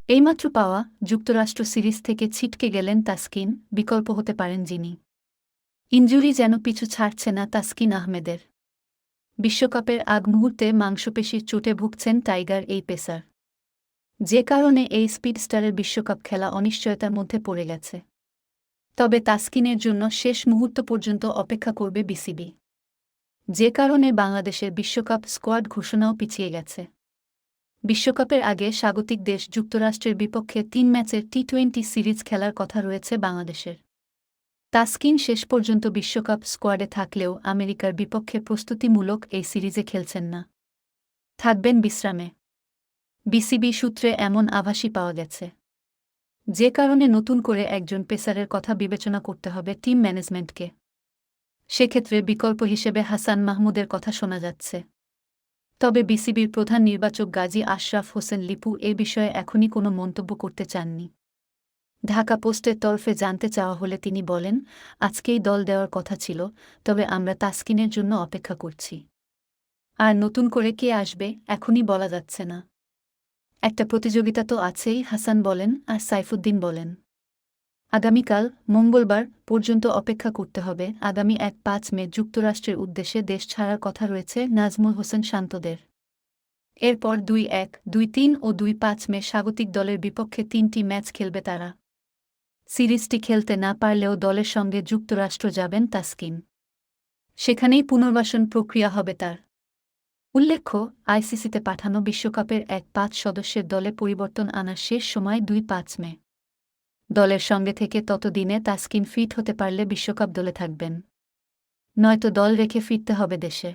এইমাত্র পাওয়া যুক্তরাষ্ট্র সিরিজ থেকে ছিটকে গেলেন তাসকিন, বিকল্প হতে পারেন যিনি। ইনজুরি যেন পিছু ছাড়ছে না তাসকিন আহমেদের। বিশ্বকাপের আগ মুহূর্তে মাংসপেশির চোটে ভুগছেন টাইগার এই পেসার। যে কারণে এই স্পিডস্টারের বিশ্বকাপ খেলা অনিশ্চয়তার মধ্যে পড়ে গেছে। তবে তাসকিনের জন্য শেষ মুহূর্ত পর্যন্ত অপেক্ষা করবে বিসিবি। যে কারণে বাংলাদেশের বিশ্বকাপ স্কোয়াড ঘোষণাও পিছিয়ে গেছে। বিশ্বকাপের আগে স্বাগতিক দেশ যুক্তরাষ্ট্রের বিপক্ষে ৩ ম্যাচের টি-20 সিরিজ খেলার কথা রয়েছে বাংলাদেশের। তাসকিন শেষ পর্যন্ত বিশ্বকাপ স্কোয়াডে থাকলেও আমেরিকার বিপক্ষে প্রস্তুতিমূলক এই সিরিজে খেলছেন না। থাকবেন বিশ্রামে। বিসিবি সূত্রে এমন আভাসই পাওয়া গেছে। যে কারণে নতুন করে একজন পেসারের কথা বিবেচনা করতে হবে টিম ম্যানেজমেন্টকে। সেক্ষেত্রে বিকল্প হিসেবে হাসান মাহমুদের কথা শোনা যাচ্ছে। তবে বিসিবির প্রধান নির্বাচক গাজী আশরাফ হোসেন লিপু এ বিষয়ে এখনই কোনো মন্তব্য করতে চাননি। ঢাকা পোস্টের তরফে জানতে চাওয়া হলে তিনি বলেন, আজকেই দল দেওয়ার কথা ছিল, তবে আমরা তাসকিনের জন্য অপেক্ষা করছি। আর নতুন করে কে আসবে এখনই বলা যাচ্ছে না। একটা প্রতিযোগিতা তো আছেই, হাসান বলেন আর সাইফুদ্দিন বলেন। আগামীকাল মঙ্গলবার পর্যন্ত অপেক্ষা করতে হবে। আগামী ১-৫ মে যুক্তরাষ্ট্রের উদ্দেশ্যে দেশ ছাড়ার কথা রয়েছে নাজমুল হোসেন শান্তদের। এরপর ২-১, ২-৩ ও ২-৫ মে স্বাগতিক দলের বিপক্ষে ৩টি ম্যাচ খেলবে তারা। সিরিজটি খেলতে না পারলেও দলের সঙ্গে যুক্তরাষ্ট্র যাবেন তাসকিন। সেখানেই পুনর্বাসন প্রক্রিয়া হবে তার। উল্লেখ্য, আইসিসিতে পাঠানো বিশ্বকাপের ১-৫ সদস্যের দলে পরিবর্তন আনার শেষ সময় ২-৫ মে। দলের সঙ্গে থেকে ততদিনে তাসকিন ফিট হতে পারলে বিশ্বকাপ দলে থাকবেন। নয়তো দল রেখে ফিরতে হবে দেশে।